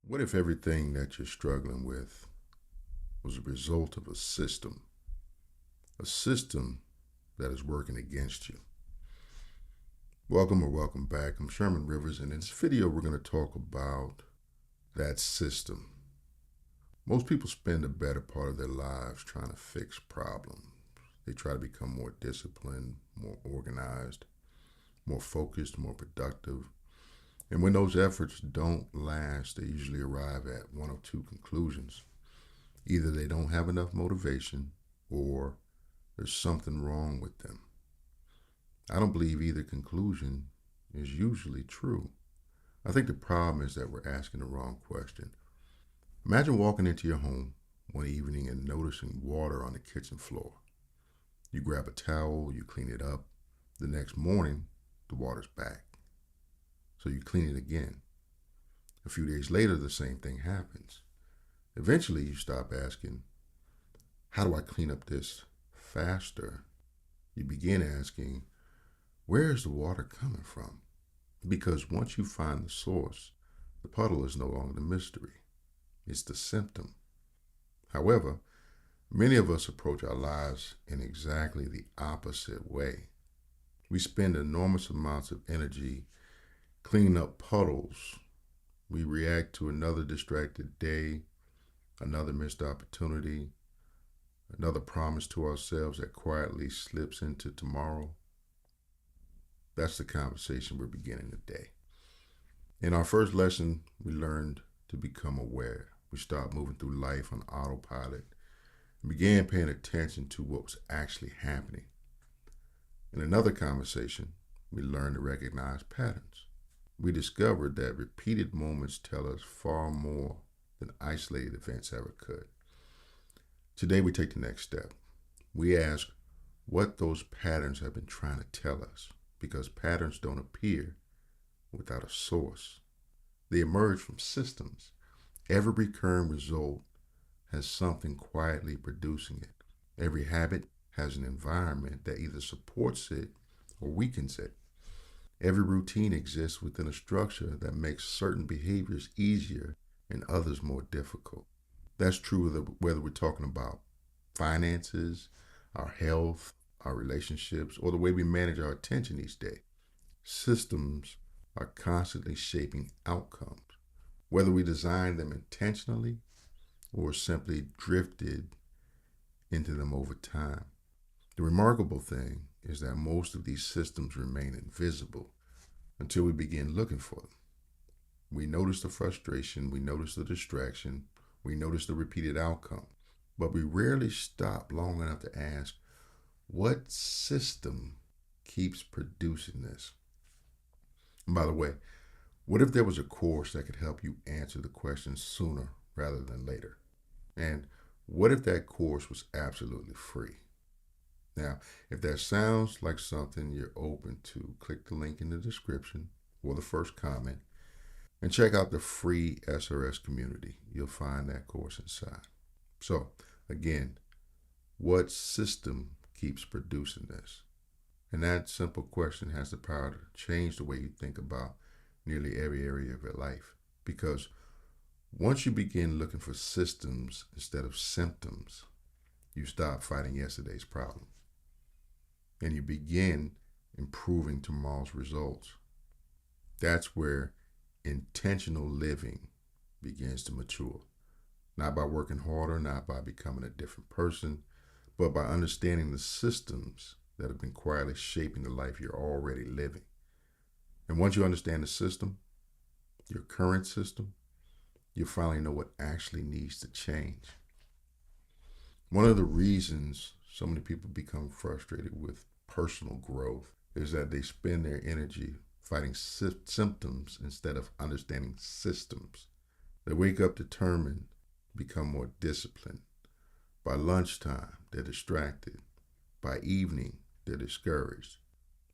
What if everything that you're struggling with was a result of a system that is working against you? Welcome or welcome back. I'm Sherman Rivers, and in this video, we're going to talk about that system. Most people spend the better part of their lives trying to fix problems. They try to become more disciplined, more organized, more focused, more productive. And when those efforts don't last, they usually arrive at one of two conclusions. Either they don't have enough motivation or there's something wrong with them. I don't believe either conclusion is usually true. I think the problem is that we're asking the wrong question. Imagine walking into your home one evening and noticing water on the kitchen floor. You grab a towel, you clean it up. The next morning, the water's back. So you clean it again. A few days later, the same thing happens. Eventually, you stop asking, how do I clean up this faster? You begin asking, where is the water coming from? Because once you find the source, the puddle is no longer the mystery. It's the symptom. However, many of us approach our lives in exactly the opposite way. We spend enormous amounts of energy cleaning up puddles. We react to another distracted day, another missed opportunity, another promise to ourselves that quietly slips into tomorrow. That's the conversation we're beginning today. In our first lesson, we learned to become aware. We stopped moving through life on autopilot and began paying attention to what was actually happening. In another conversation, we learned to recognize patterns. We discovered that repeated moments tell us far more than isolated events ever could. Today, we take the next step. We ask what those patterns have been trying to tell us, because patterns don't appear without a source. They emerge from systems. Every recurring result has something quietly producing it. Every habit has an environment that either supports it or weakens it. Every routine exists within a structure that makes certain behaviors easier and others more difficult. That's true whether we're talking about finances, our health, our relationships, or the way we manage our attention each day. Systems are constantly shaping outcomes, whether we design them intentionally or simply drifted into them over time. The remarkable thing is that most of these systems remain invisible until we begin looking for them. We notice the frustration, we notice the distraction, we notice the repeated outcome, but we rarely stop long enough to ask, what system keeps producing this? And by the way, what if there was a course that could help you answer the question sooner rather than later? And what if that course was absolutely free? Now, if that sounds like something you're open to, click the link in the description or the first comment and check out the free SRS Community. You'll find that course inside. So, again, what system keeps producing this? And that simple question has the power to change the way you think about nearly every area of your life. Because once you begin looking for systems instead of symptoms, you stop fighting yesterday's problem. And you begin improving tomorrow's results. That's where intentional living begins to mature. Not by working harder, not by becoming a different person, but by understanding the systems that have been quietly shaping the life you're already living. And once you understand the system, your current system, you finally know what actually needs to change. One of the reasons so many people become frustrated with personal growth is that they spend their energy fighting symptoms instead of understanding systems. They wake up determined to become more disciplined. By lunchtime, they're distracted. By evening, they're discouraged.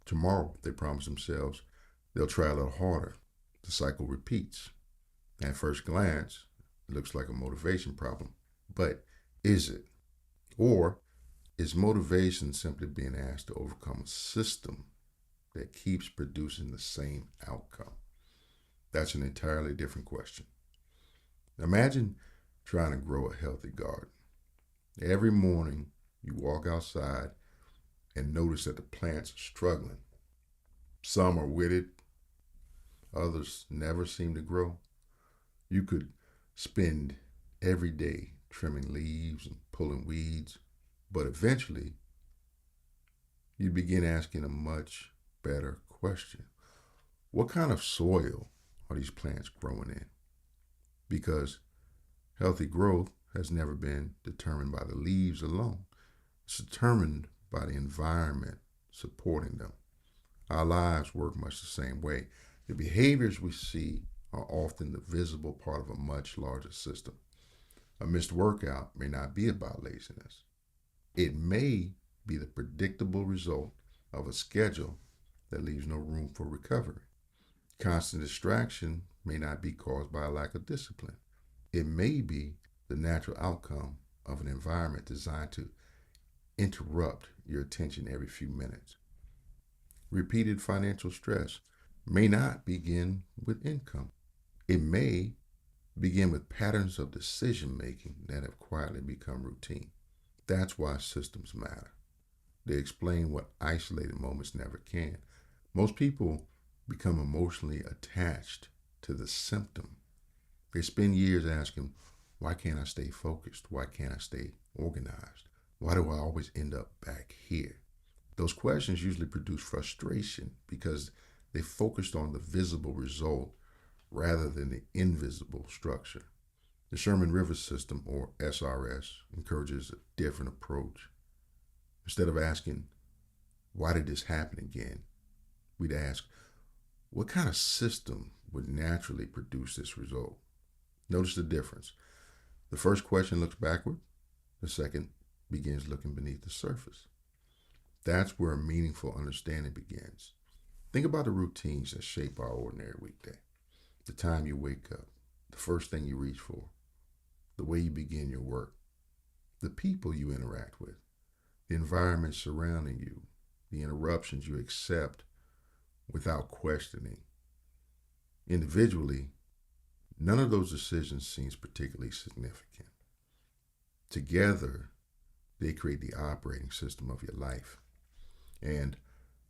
Tomorrow, they promise themselves they'll try a little harder. The cycle repeats. At first glance, it looks like a motivation problem. But is it? Or is motivation simply being asked to overcome a system that keeps producing the same outcome? That's an entirely different question. Imagine trying to grow a healthy garden. Every morning you walk outside and notice that the plants are struggling. Some are with it, others never seem to grow. You could spend every day trimming leaves and pulling weeds, but eventually you begin asking a much better question. What kind of soil are these plants growing in? Because healthy growth has never been determined by the leaves alone. It's determined by the environment supporting them. Our lives work much the same way. The behaviors we see are often the visible part of a much larger system. A missed workout may not be about laziness. It may be the predictable result of a schedule that leaves no room for recovery. Constant distraction may not be caused by a lack of discipline. It may be the natural outcome of an environment designed to interrupt your attention every few minutes. Repeated financial stress may not begin with income. It may begin with patterns of decision making that have quietly become routine. That's why systems matter. They explain what isolated moments never can. Most people become emotionally attached to the symptom. They spend years asking, why can't I stay focused? Why can't I stay organized? Why do I always end up back here? Those questions usually produce frustration because they focused on the visible result rather than the invisible structure. The Sherman River System, or SRS, encourages a different approach. Instead of asking, why did this happen again? We'd ask, what kind of system would naturally produce this result? Notice the difference. The first question looks backward, the second begins looking beneath the surface. That's where a meaningful understanding begins. Think about the routines that shape our ordinary weekday. The time you wake up, the first thing you reach for, the way you begin your work, the people you interact with, the environment surrounding you, the interruptions you accept without questioning. Individually, none of those decisions seems particularly significant. Together, they create the operating system of your life. And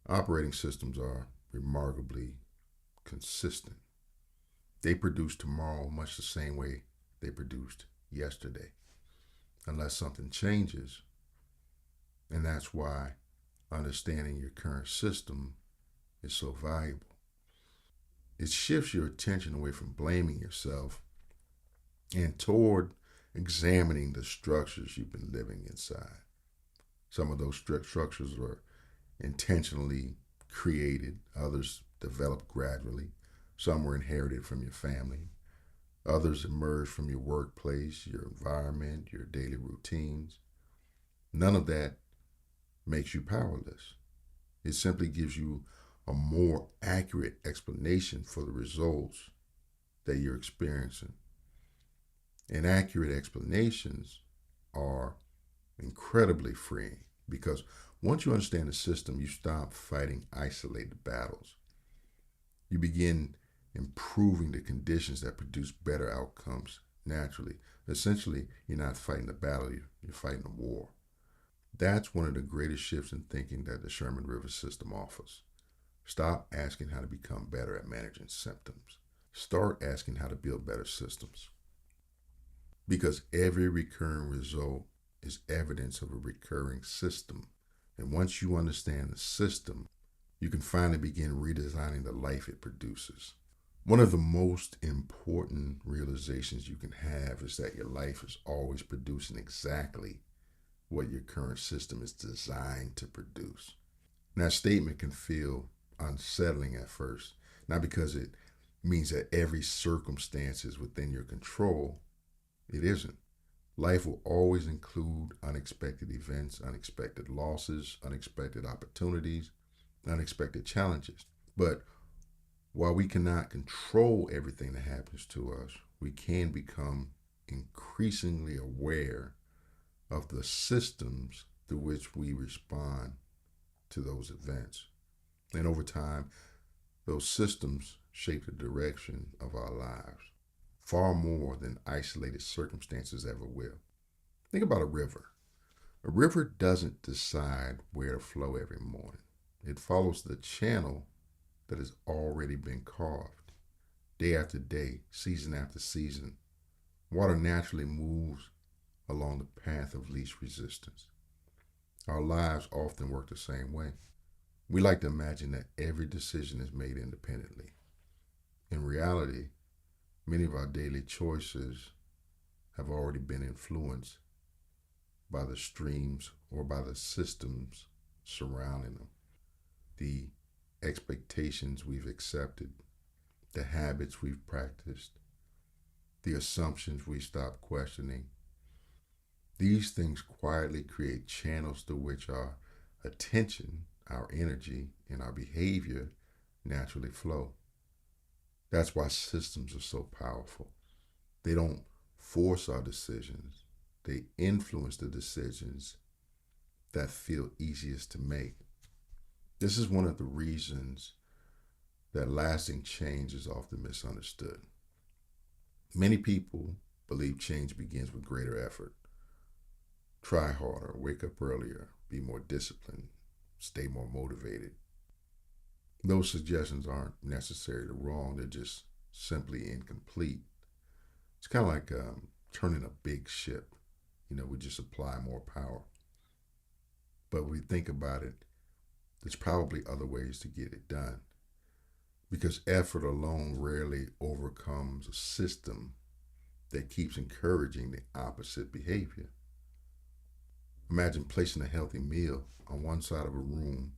operating systems are remarkably consistent. They produce tomorrow much the same way they produced yesterday, unless something changes. And that's why understanding your current system is so valuable. It shifts your attention away from blaming yourself and toward examining the structures you've been living inside. Some of those structures are intentionally created, others developed gradually. Some were inherited from your family. Others emerged from your workplace, your environment, your daily routines. None of that makes you powerless. It simply gives you a more accurate explanation for the results that you're experiencing. And accurate explanations are incredibly freeing because once you understand the system, you stop fighting isolated battles. You begin improving the conditions that produce better outcomes naturally. Essentially, you're not fighting a battle, you're fighting a war. That's one of the greatest shifts in thinking that the Sherman River System offers. Stop asking how to become better at managing symptoms. Start asking how to build better systems. Because every recurring result is evidence of a recurring system. And once you understand the system, you can finally begin redesigning the life it produces. One of the most important realizations you can have is that your life is always producing exactly what your current system is designed to produce. Now, that statement can feel unsettling at first, not because it means that every circumstance is within your control. It isn't. Life will always include unexpected events, unexpected losses, unexpected opportunities, unexpected challenges. But while we cannot control everything that happens to us, we can become increasingly aware of the systems through which we respond to those events. And over time, those systems shape the direction of our lives. far more than isolated circumstances ever will. Think about a river. A river doesn't decide where to flow every morning. It follows the channel that has already been carved. Day after day, season after season, water naturally moves along the path of least resistance. Our lives often work the same way. We like to imagine that every decision is made independently. In reality, many of our daily choices have already been influenced by the streams or by the systems surrounding them. The expectations we've accepted, the habits we've practiced, the assumptions we stopped questioning. These things quietly create channels through which our attention, our energy, and our behavior naturally flow. That's why systems are so powerful. They don't force our decisions, they influence the decisions that feel easiest to make. This is one of the reasons that lasting change is often misunderstood. Many people believe change begins with greater effort. Try harder, wake up earlier, be more disciplined, stay more motivated. Those suggestions aren't necessarily wrong, they're just simply incomplete. It's kind of like turning a big ship. We just apply more power. But when we think about it, there's probably other ways to get it done because effort alone rarely overcomes a system that keeps encouraging the opposite behavior. Imagine placing a healthy meal on one side of a room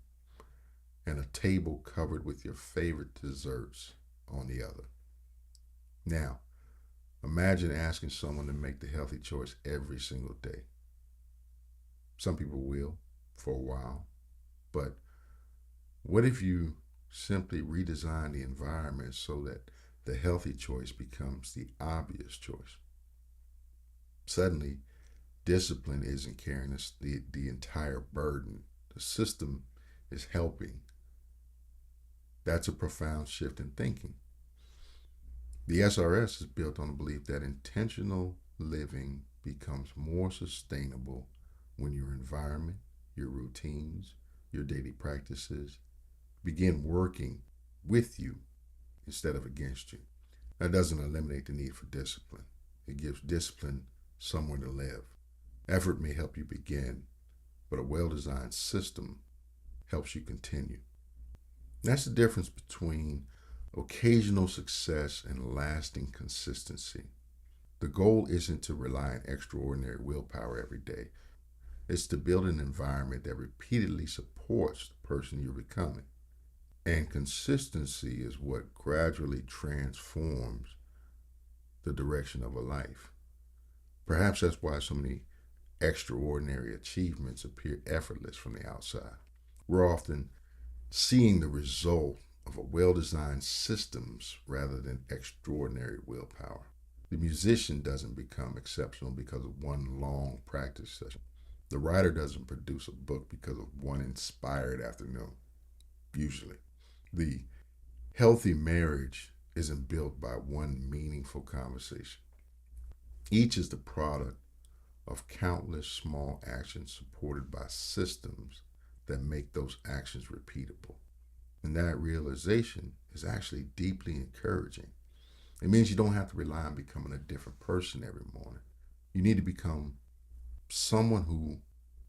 and a table covered with your favorite desserts on the other. Now, imagine asking someone to make the healthy choice every single day. Some people will for a while, but what if you simply redesign the environment so that the healthy choice becomes the obvious choice? Suddenly, discipline isn't carrying the entire burden. The system is helping. That's a profound shift in thinking. The SRS is built on the belief that intentional living becomes more sustainable when your environment, your routines, your daily practices begin working with you instead of against you. That doesn't eliminate the need for discipline. It gives discipline somewhere to live. Effort may help you begin, but a well-designed system helps you continue. That's the difference between occasional success and lasting consistency. The goal isn't to rely on extraordinary willpower every day. It's to build an environment that repeatedly supports the person you're becoming. And consistency is what gradually transforms the direction of a life. Perhaps that's why so many extraordinary achievements appear effortless from the outside. We're often seeing the result of a well-designed systems rather than extraordinary willpower. The musician doesn't become exceptional because of one long practice session. The writer doesn't produce a book because of one inspired afternoon, usually. The healthy marriage isn't built by one meaningful conversation. Each is the product of countless small actions supported by systems that make those actions repeatable. And that realization is actually deeply encouraging. It means you don't have to rely on becoming a different person every morning. You need to become someone who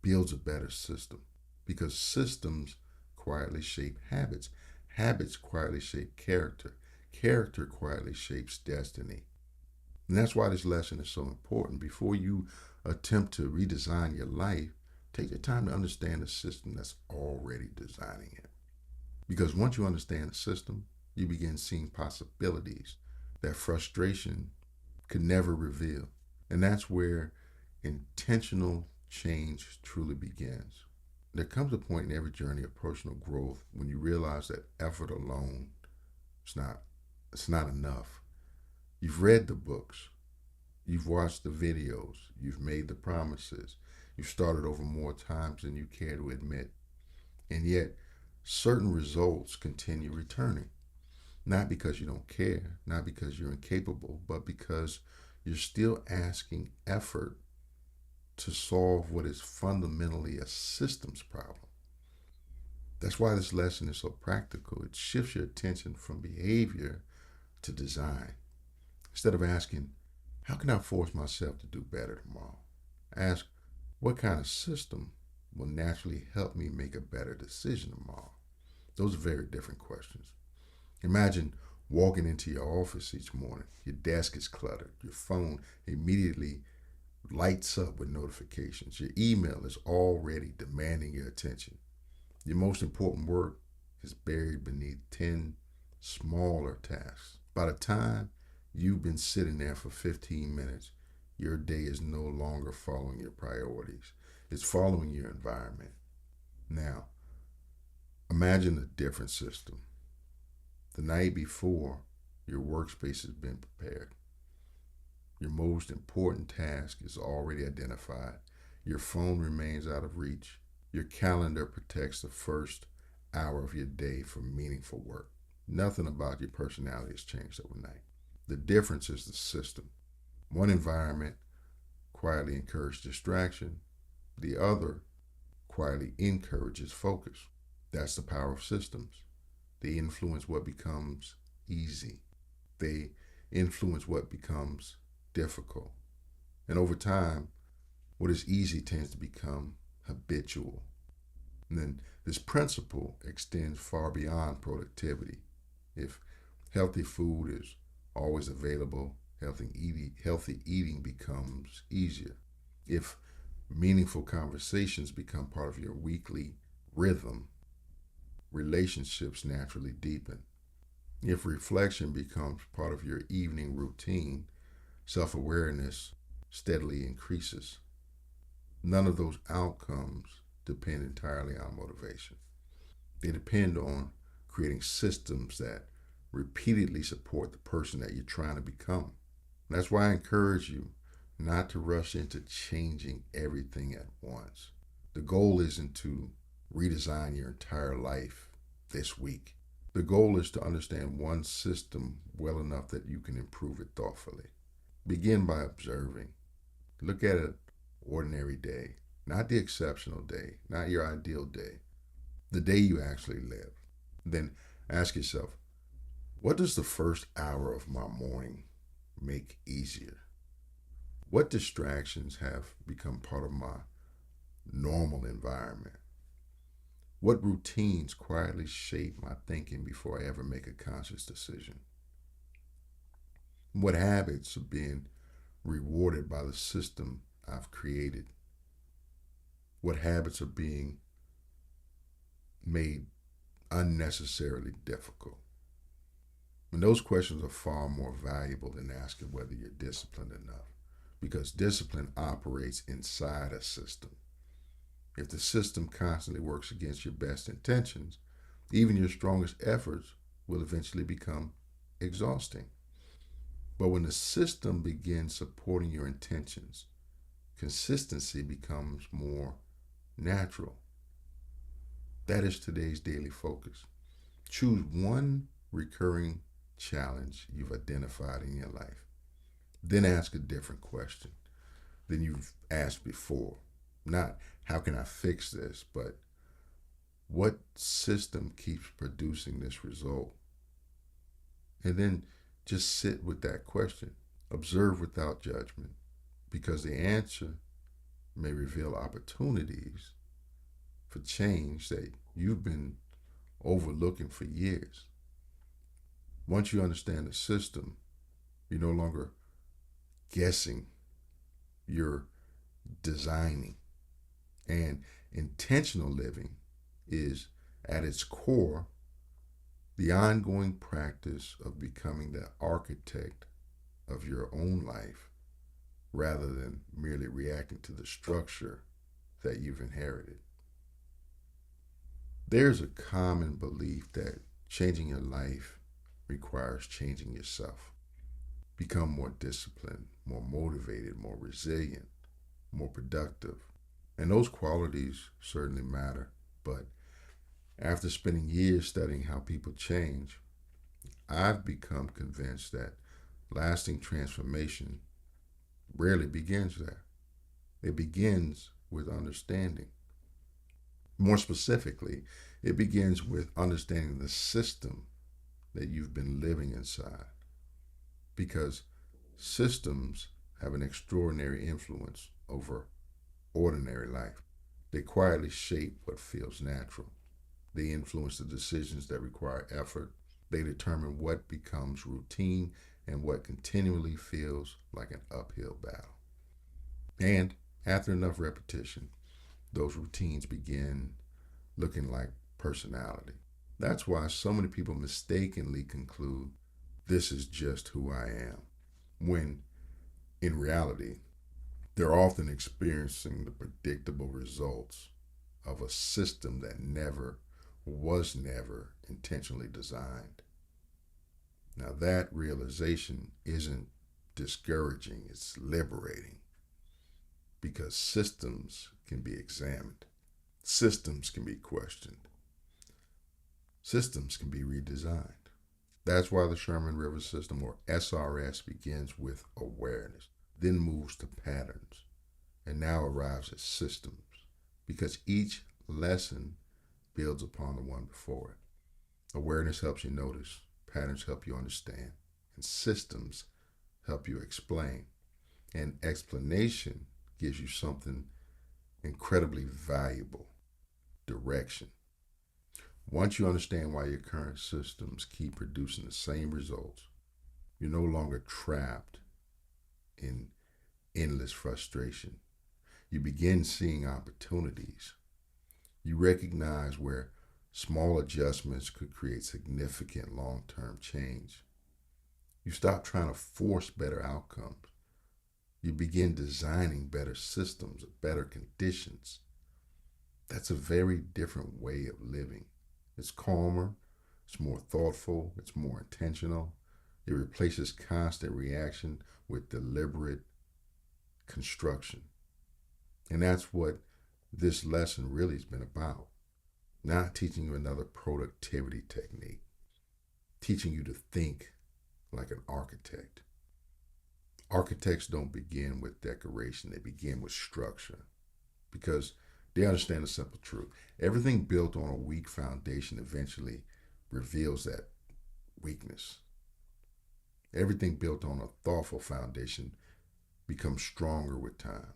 builds a better system because systems quietly shape habits. Habits quietly shape character. Character quietly shapes destiny. And that's why this lesson is so important. Before you attempt to redesign your life, take the time to understand the system that's already designing it. Because once you understand the system, you begin seeing possibilities that frustration could never reveal. And that's where intentional change truly begins. There comes a point in every journey of personal growth when you realize that effort alone is not enough. You've read the books, you've watched the videos, you've made the promises, you've started over more times than you care to admit, and yet certain results continue returning. Not because you don't care, not because you're incapable, but because you're still asking effort to solve what is fundamentally a systems problem. That's why this lesson is so practical. It shifts your attention from behavior to design. Instead of asking, how can I force myself to do better tomorrow? Ask, what kind of system will naturally help me make a better decision tomorrow? Those are very different questions. Imagine walking into your office each morning. Your desk is cluttered. Your phone immediately lights up with notifications. Your email is already demanding your attention. Your most important work is buried beneath 10 smaller tasks. By the time you've been sitting there for 15 minutes, your day is no longer following your priorities. It's following your environment. Now, imagine a different system. The night before, your workspace has been prepared. Your most important task is already identified. Your phone remains out of reach. Your calendar protects the first hour of your day for meaningful work. Nothing about your personality has changed overnight. The difference is the system. One environment quietly encourages distraction. The other quietly encourages focus. That's the power of systems. They influence what becomes easy. They influence what becomes difficult. And over time, what is easy tends to become habitual. And then this principle extends far beyond productivity. If healthy food is always available, healthy eating becomes easier. If meaningful conversations become part of your weekly rhythm, relationships naturally deepen. If reflection becomes part of your evening routine, self awareness steadily increases. None of those outcomes depend entirely on motivation. They depend on creating systems that repeatedly support the person that you're trying to become. That's why I encourage you not to rush into changing everything at once. The goal isn't to redesign your entire life this week. The goal is to understand one system well enough that you can improve it thoughtfully. Begin by observing. Look at an ordinary day, not the exceptional day, not your ideal day, the day you actually live. Then ask yourself, what does the first hour of my morning make easier? What distractions have become part of my normal environment? What routines quietly shape my thinking before I ever make a conscious decision? What habits are being rewarded by the system I've created? What habits are being made unnecessarily difficult? And those questions are far more valuable than asking whether you're disciplined enough, because discipline operates inside a system. If the system constantly works against your best intentions, even your strongest efforts will eventually become exhausting. But when the system begins supporting your intentions, consistency becomes more natural. That is today's daily focus. Choose one recurring challenge you've identified in your life. Then ask a different question than you've asked before. Not, how can I fix this, but what system keeps producing this result? And then just sit with that question. Observe without judgment, because the answer may reveal opportunities for change that you've been overlooking for years. Once you understand the system, you're no longer guessing, you're designing. And intentional living is, at its core, the ongoing practice of becoming the architect of your own life rather than merely reacting to the structure that you've inherited. There's a common belief that changing your life requires changing yourself. Become more disciplined, more motivated, more resilient, more productive. And those qualities certainly matter. But after spending years studying how people change, I've become convinced that lasting transformation rarely begins there. It begins with understanding. More specifically, it begins with understanding the system that you've been living inside. Because systems have an extraordinary influence over ordinary life. They quietly shape what feels natural. They influence the decisions that require effort. They determine what becomes routine and what continually feels like an uphill battle. And after enough repetition, those routines begin looking like personality. That's why so many people mistakenly conclude this is just who I am, when in reality, they're often experiencing the predictable results of a system that was never intentionally designed. Now, that realization isn't discouraging, it's liberating because systems can be examined, systems can be questioned, systems can be redesigned. That's why the Sherman River System, or SRS, begins with awareness, then moves to patterns, and now arrives at systems, because each lesson builds upon the one before it. Awareness helps you notice, patterns help you understand, and systems help you explain. And explanation gives you something incredibly valuable: direction. Once you understand why your current systems keep producing the same results, you're no longer trapped in endless frustration. You begin seeing opportunities. You recognize where small adjustments could create significant long-term change. You stop trying to force better outcomes. You begin designing better systems, better conditions. That's a very different way of living. It's calmer, it's more thoughtful, it's more intentional. It replaces constant reaction with deliberate construction. And that's what this lesson really has been about. Not teaching you another productivity technique, teaching you to think like an architect. Architects don't begin with decoration, they begin with structure, because they understand the simple truth. Everything built on a weak foundation eventually reveals that weakness. Everything built on a thoughtful foundation becomes stronger with time.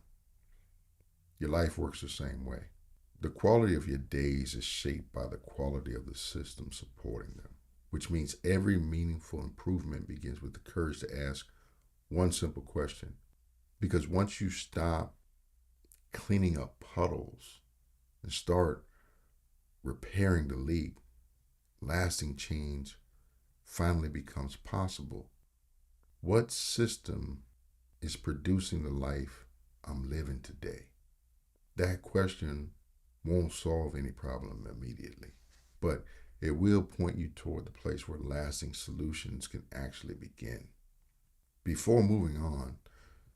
Your life works the same way. The quality of your days is shaped by the quality of the system supporting them, which means every meaningful improvement begins with the courage to ask one simple question. Because once you stop cleaning up puddles and start repairing the leak, lasting change finally becomes possible. What system is producing the life I'm living today? That question won't solve any problem immediately, but it will point you toward the place where lasting solutions can actually begin. Before moving on,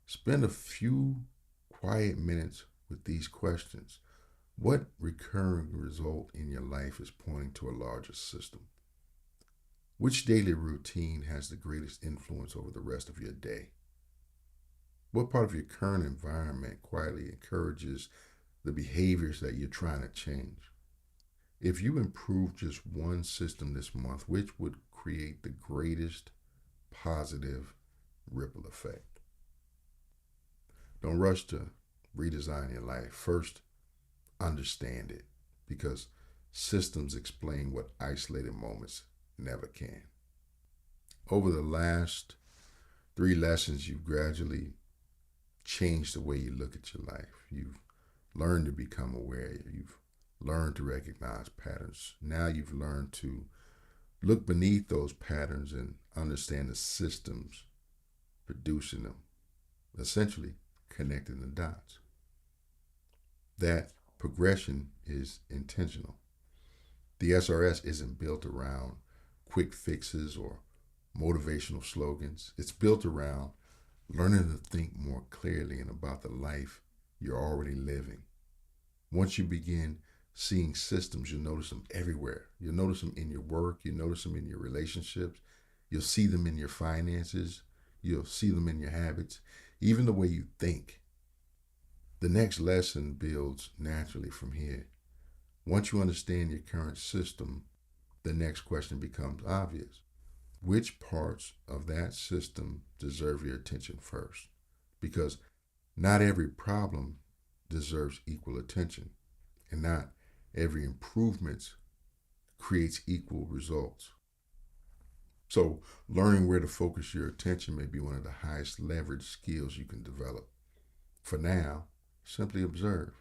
spend a few quiet minutes with these questions. What recurring result in your life is pointing to a larger system? Which daily routine has the greatest influence over the rest of your day? What part of your current environment quietly encourages the behaviors that you're trying to change? If you improve just one system this month, which would create the greatest positive ripple effect? Don't rush to redesign your life. First, understand it, because systems explain what isolated moments never can. Over the last 3 lessons, you've gradually changed the way you look at your life. You've learned to become aware. You've learned to recognize patterns. Now you've learned to look beneath those patterns and understand the systems producing them, essentially connecting the dots. That progression is intentional. The SRS isn't built around quick fixes or motivational slogans. It's built around learning to think more clearly and about the life you're already living. Once you begin seeing systems, you'll notice them everywhere. You'll notice them in your work, you notice them in your relationships, You'll see them in your finances. You'll see them in your habits, even the way you think. The next lesson builds naturally from here. Once you understand your current system, the next question becomes obvious. Which parts of that system deserve your attention first? Because not every problem deserves equal attention, and not every improvement creates equal results. So, learning where to focus your attention may be one of the highest leverage skills you can develop. For now, simply observe.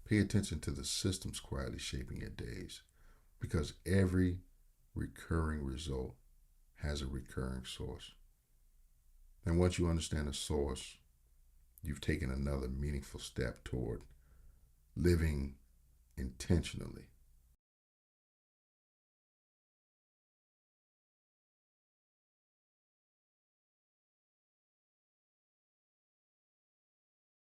Pay attention to the systems quietly shaping your days, because every recurring result has a recurring source. And once you understand the source, you've taken another meaningful step toward living intentionally.